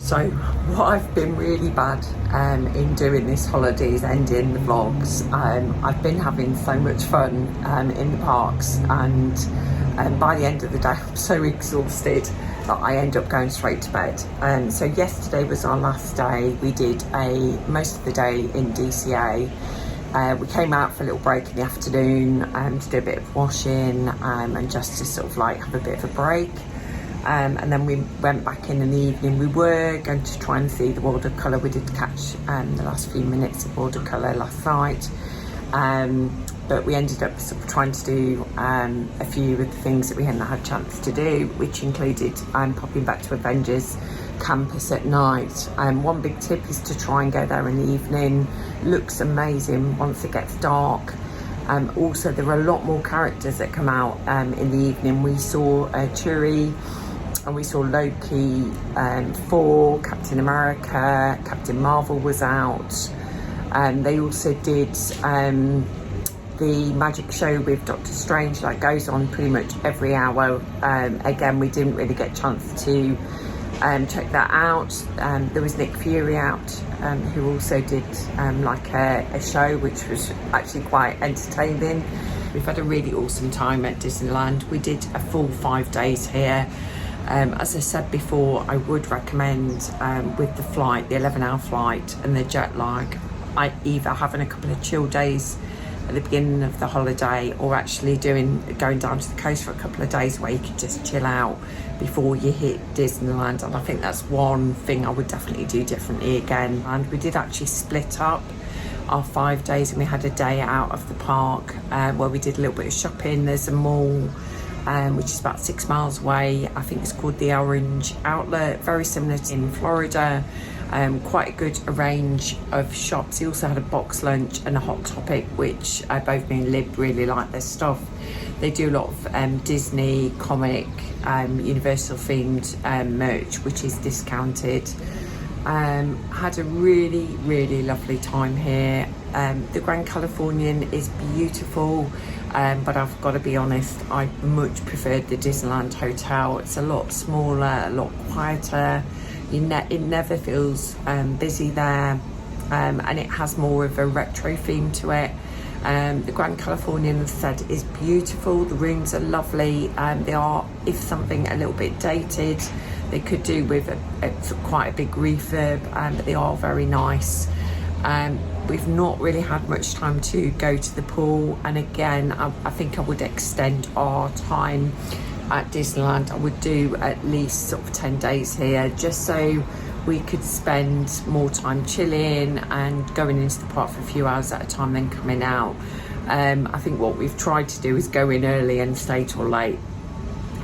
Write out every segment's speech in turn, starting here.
So what I've been really bad in doing this holiday is ending the vlogs. I've been having so much fun in the parks, and by the end of the day I'm so exhausted that I end up going straight to bed. So yesterday was our last day. We did most of the day in DCA. We came out for a little break in the afternoon to do a bit of washing and just to sort of like have a bit of a break. And then we went back in the evening. We were going to try and see the World of Colour. We did catch the last few minutes of World of Colour last night. But we ended up sort of trying to do a few of the things that we hadn't had a chance to do, which included popping back to Avengers Campus at night. One big tip is to try and go there in the evening. Looks amazing once it gets dark. Also, there are a lot more characters that come out in the evening. We saw Churi, and we saw Loki, Thor, Captain America, Captain Marvel was out. They also did the magic show with Doctor Strange that goes on pretty much every hour. Again, we didn't really get a chance to check that out. There was Nick Fury out, who also did like a show which was actually quite entertaining. We've had a really awesome time at Disneyland. We did a full 5 days here. As I said before, I would recommend with the flight, the 11-hour flight and the jet lag, either having a couple of chill days at the beginning of the holiday, or actually going down to the coast for a couple of days where you could just chill out before you hit Disneyland. And I think that's one thing I would definitely do differently again. And we did actually split up our 5 days, and we had a day out of the park where we did a little bit of shopping. There's a mall which is about 6 miles away. I think it's called the Orange Outlet, very similar to in Florida. Quite a good range of shops. He also had a box lunch and a Hot Topic, which both me and Lib really like their stuff. They do a lot of Disney, comic, Universal themed merch, which is discounted. Had a really, really lovely time here. The Grand Californian is beautiful, but I've got to be honest, I much preferred the Disneyland Hotel. It's a lot smaller, a lot quieter. It never feels busy there, and it has more of a retro theme to it. The Grand Californian, as I said, is beautiful. The rooms are lovely. They are, if something a little bit dated, they could do with quite a big refurb, but they are very nice. We've not really had much time to go to the pool, and again, I think I would extend our time at Disneyland. I would do at least sort of 10 days here, just so we could spend more time chilling and going into the park for a few hours at a time, then coming out. I think what we've tried to do is go in early and stay till late,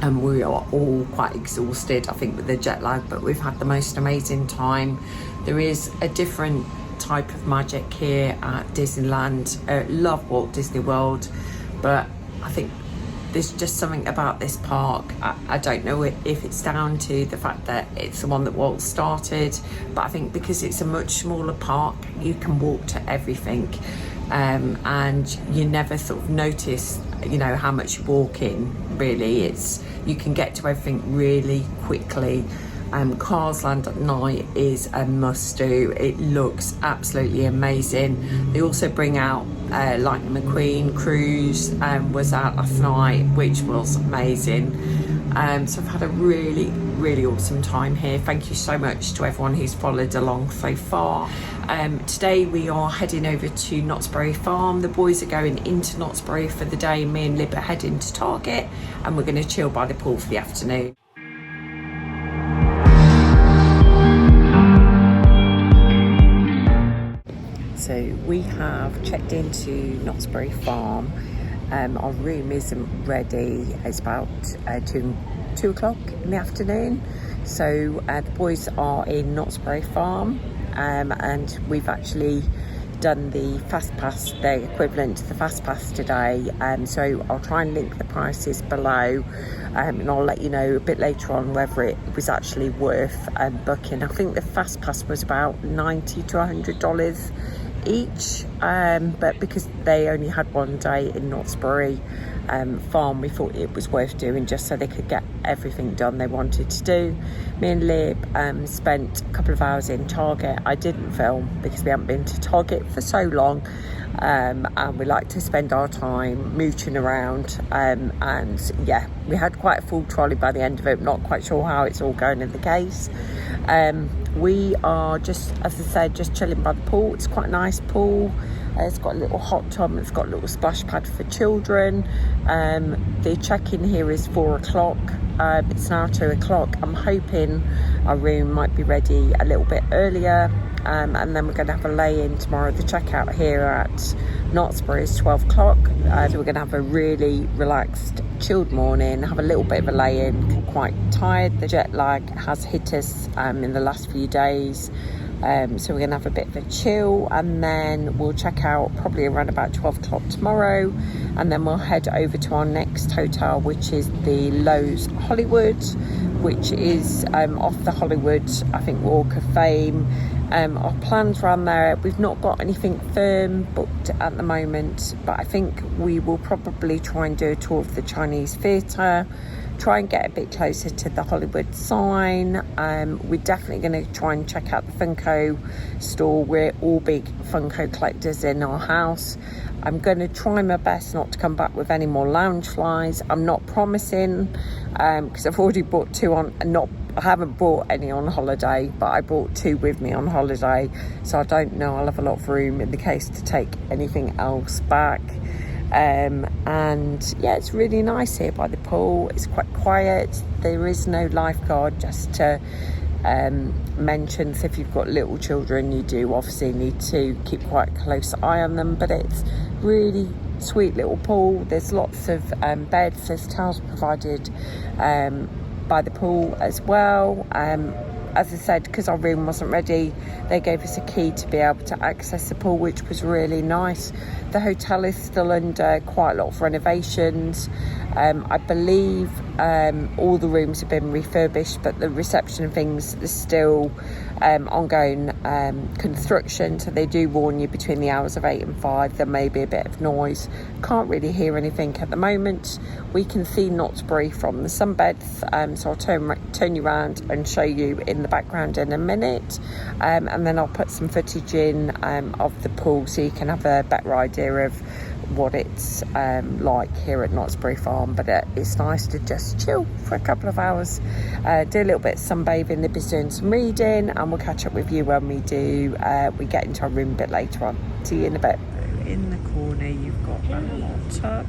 and we are all quite exhausted, I think, with the jet lag, but we've had the most amazing time. There is a different type of magic here at Disneyland. Love Walt Disney World, but I think there's just something about this park. I don't know if it's down to the fact that it's the one that Walt started, but I think because it's a much smaller park, you can walk to everything, and you never sort of notice, how much you walk in. Really, you can get to everything really quickly. Cars Land at night is a must do. It looks absolutely amazing. They also bring out Lightning McQueen cruise, was out last night, which was amazing. So I've had a really, really awesome time here. Thank you so much to everyone who's followed along so far. Today we are heading over to Knott's Berry Farm. The boys are going into Knott's Berry for the day. Me and Lib are heading to Target, and we're going to chill by the pool for the afternoon. So we have checked into Knott's Berry Farm. Our room isn't ready. It's about 2 o'clock in the afternoon. So the boys are in Knott's Berry Farm, and we've actually done the fast pass, the equivalent to the fast pass today. So I'll try and link the prices below, and I'll let you know a bit later on whether it was actually worth booking. I think the fast pass was about $90 to $100 each, but because they only had one day in Knott's Berry, farm, we thought it was worth doing just so they could get everything done they wanted to do. Me and Lib spent a couple of hours in Target. I didn't film because we haven't been to Target for so long, and we like to spend our time mooching around, and yeah, we had quite a full trolley by the end of it. Not quite sure how it's all going in the case. We are just, as I said, just chilling by the pool. It's quite a nice pool. It's got a little hot tub and it's got a little splash pad for children. The check-in here is 4 o'clock. It's now 2 o'clock. I'm hoping our room might be ready a little bit earlier, and then we're going to have a lay-in tomorrow. The checkout here at Knott's Berry is 12 o'clock. So we're going to have a really relaxed, chilled morning, have a little bit of a lay-in. Quite tired. The jet lag has hit us in the last few days. So we're going to have a bit of a chill, and then we'll check out probably around about 12 o'clock tomorrow, and then we'll head over to our next hotel, which is the Lowe's Hollywood, which is off the Hollywood, I think, Walk of Fame. Our plans around there, we've not got anything firm booked at the moment, but I think we will probably try and do a tour of the Chinese theatre, try and get a bit closer to the Hollywood sign. We're definitely going to try and check out the Funko store. We're all big Funko collectors in our house. I'm going to try my best not to come back with any more lounge flies. I'm not promising, because I've already bought 2 on, I haven't bought any on holiday, but I bought 2 with me on holiday, so I don't know I'll have a lot of room in the case to take anything else back. And yeah, it's really nice here by the pool. It's quite quiet. There is no lifeguard, just to mention. So if you've got little children, you do obviously need to keep quite a close eye on them, but it's really sweet little pool. There's lots of beds. There's towels provided by the pool as well. As I said, because our room wasn't ready, they gave us a key to be able to access the pool, which was really nice. The hotel is still under quite a lot of renovations. I believe all the rooms have been refurbished, but the reception and things is still ongoing construction, so they do warn you between the hours of 8 and 5 there may be a bit of noise. Can't really hear anything at the moment. We can see Knott's Berry from the sunbeds, so I'll turn you around and show you in the background in a minute, and then I'll put some footage in of the pool so you can have a better idea of what it's like here at Knott's Berry Farm. But it's nice to just chill for a couple of hours, do a little bit of sunbathing. Libby's doing some reading, and we'll catch up with you when we get into our room a bit later on. See you in a bit. In the corner you've got a hot tub,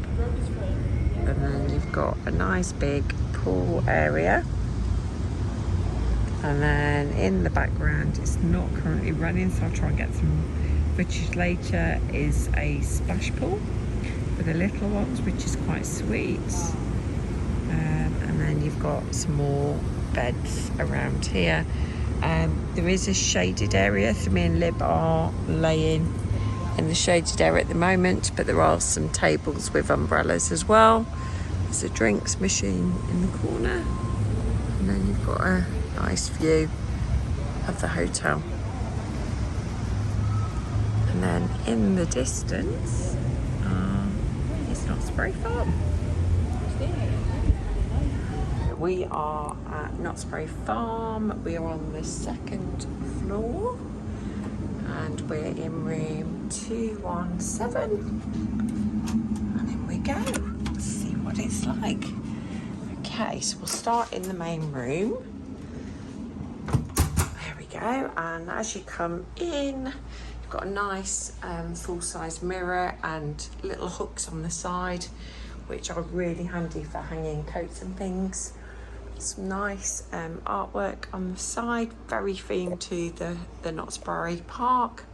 and then you've got a nice big pool area, and then in the background, it's not currently running, so I'll try and get some footage later, is a splash pool for the little ones, which is quite sweet. And then you've got some more beds around here. There is a shaded area, so me and Lib are laying in the shaded area at the moment, but there are some tables with umbrellas as well. There's a drinks machine in the corner, and then you've got a nice view of the hotel. And then in the distance is Knott's Berry Farm. We are at Knott's Berry Farm. We are on the 2nd floor, and we're in room 217. And in we go. Let's see what it's like. Okay, so we'll start in the main room. There we go. And as you come in, you've got a nice full-size mirror and little hooks on the side, which are really handy for hanging coats and things. Some nice artwork on the side, very themed to the Knott's Berry Park.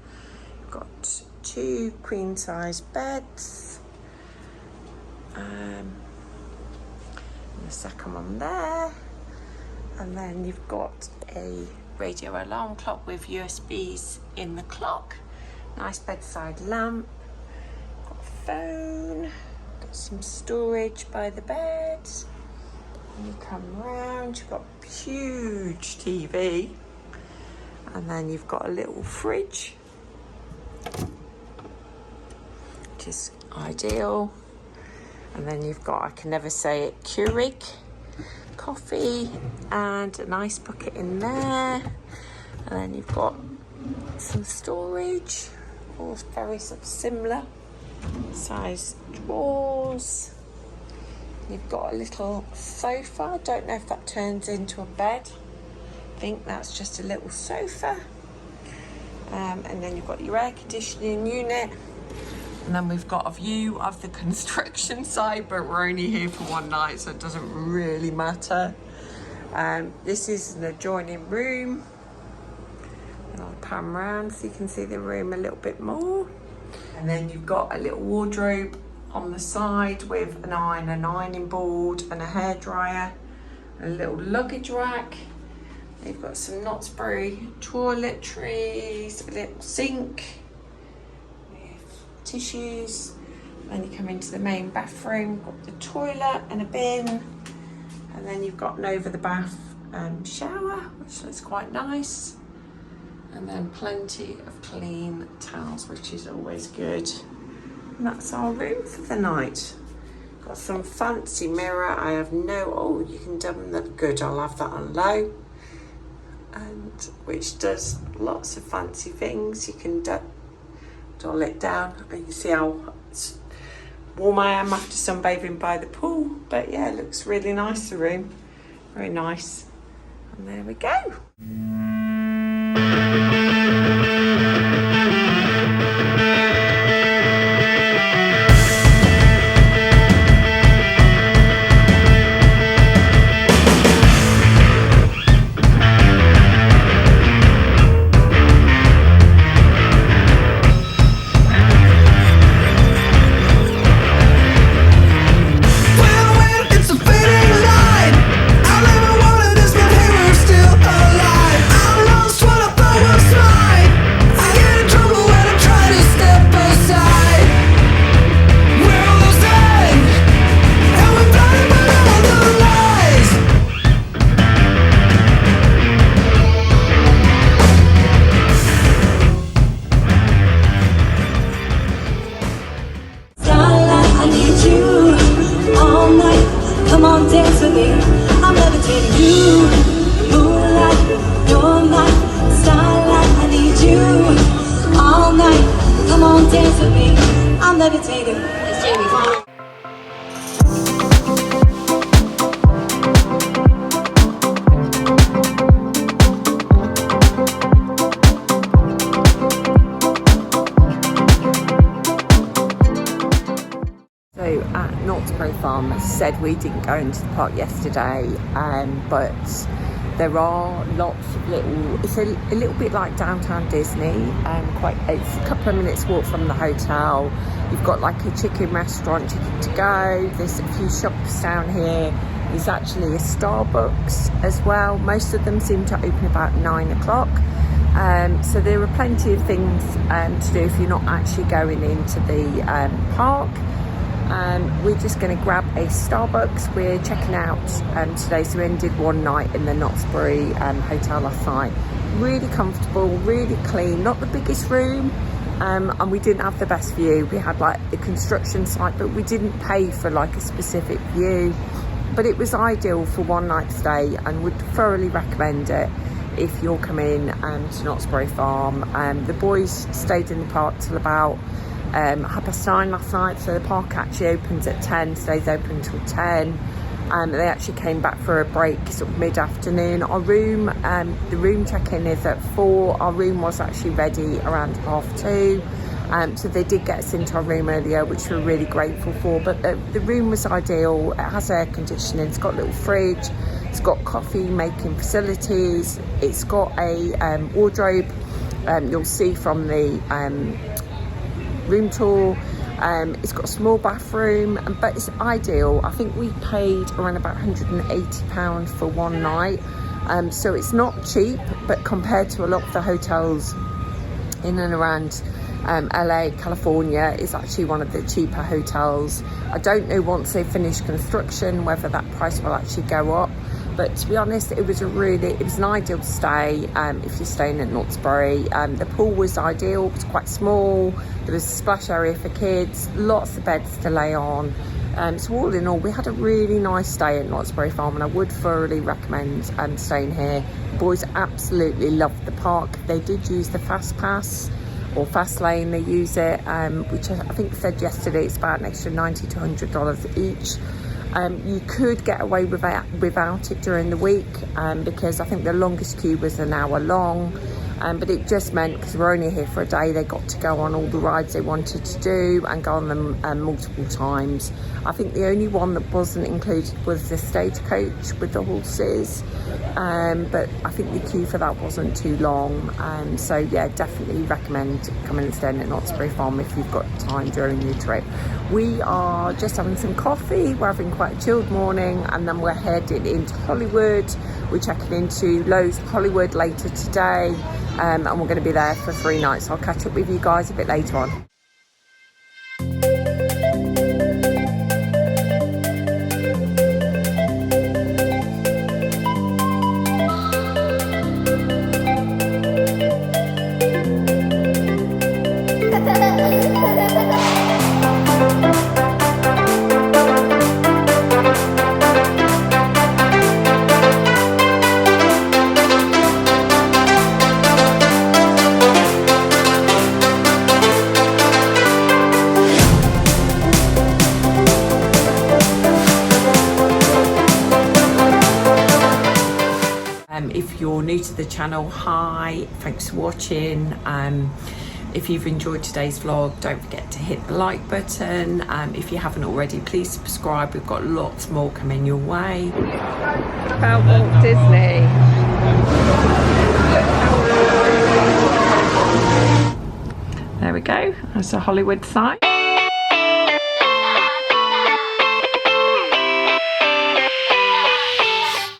You've got 2 queen-size beds, and the second one there, and then you've got a radio alarm clock with USBs in the clock. Nice bedside lamp. Got a phone. Got some storage by the bed. And you come round, you've got a huge TV. And then you've got a little fridge, which is ideal. And then you've got, I can never say it, Keurig coffee and an ice bucket in there. And then you've got some storage, all very sort of similar size drawers. You've got a little sofa. I don't know if that turns into a bed. I think that's just a little sofa. And then you've got your air conditioning unit. And then we've got a view of the construction site, but we're only here for one night, so it doesn't really matter. This is an adjoining room. And I'll pan around so you can see the room a little bit more. And then you've got a little wardrobe on the side with an ironing board and a hairdryer, a little luggage rack. You've got some Knott's Berry toiletries, a little sink, tissues. Then you come into the main bathroom, got the toilet and a bin, and then you've got an over the bath shower, which looks quite nice, and then plenty of clean towels, which is always good. And that's our room for the night. Got some fancy mirror. I have no, oh, you can dim that, good, I'll have that on low, and which does lots of fancy things. You can doll it down, and you can see how warm I am after sunbathing by the pool. But yeah, it looks really nice, the room, very nice. And there we go. Said we didn't go into the park yesterday, but there are lots of little, it's a little bit like downtown Disney, it's a couple of minutes walk from the hotel. You've got like a chicken restaurant, chicken to go, there's a few shops down here, there's actually a Starbucks as well. Most of them seem to open about 9 o'clock, so there are plenty of things to do if you're not actually going into the park. We're just going to grab a Starbucks. We're checking out today, so we ended one night in the Knott's Berry hotel last night. Really comfortable, really clean, not the biggest room, and we didn't have the best view. We had like the construction site, but we didn't pay for like a specific view, but it was ideal for one night stay, and would thoroughly recommend it if you're coming to Knott's Berry Farm. The boys stayed in the park till about 9:30 last night, so the park actually opens at 10, stays open until 10. They actually came back for a break sort of mid-afternoon. Our room, the room check-in is at 4. Our room was actually ready around 2:30, so they did get us into our room earlier, which we're really grateful for. But the room was ideal. It has air conditioning, it's got a little fridge, it's got coffee making facilities, it's got a wardrobe, you'll see from the room tour. It's got a small bathroom, but it's ideal. I think we paid around about £180 for one night, so it's not cheap, but compared to a lot of the hotels in and around LA, California, is actually one of the cheaper hotels. I don't know once they finish construction whether that price will actually go up, but to be honest, it was an ideal stay if you're staying at Knott's Berry. The pool was ideal, it was quite small, there was a splash area for kids, lots of beds to lay on, So all in all, we had a really nice stay at Knott's Berry Farm, and I would thoroughly recommend staying here. The boys absolutely loved the park. They did use the fast pass or fast lane, they use it, which I think said yesterday it's about an extra $90 to $100 each. You could get away without it during the week, because I think the longest queue was an hour long. But it just meant, because we're only here for a day, they got to go on all the rides they wanted to do and go on them multiple times. I think the only one that wasn't included was the stagecoach with the horses, but I think the queue for that wasn't too long. So yeah, definitely recommend coming and staying at Knott's Berry Farm if you've got time during your trip. We are just having some coffee, we're having quite a chilled morning, and then we're headed into Hollywood. We're checking into Lowe's Hollywood later today, and we're going to be there for 3 nights. I'll catch up with you guys a bit later on. If you're new to the channel, hi, thanks for watching. If you've enjoyed today's vlog, don't forget to hit the like button. If you haven't already, please subscribe. We've got lots more coming your way. About Walt Disney. There we go, that's a Hollywood sign.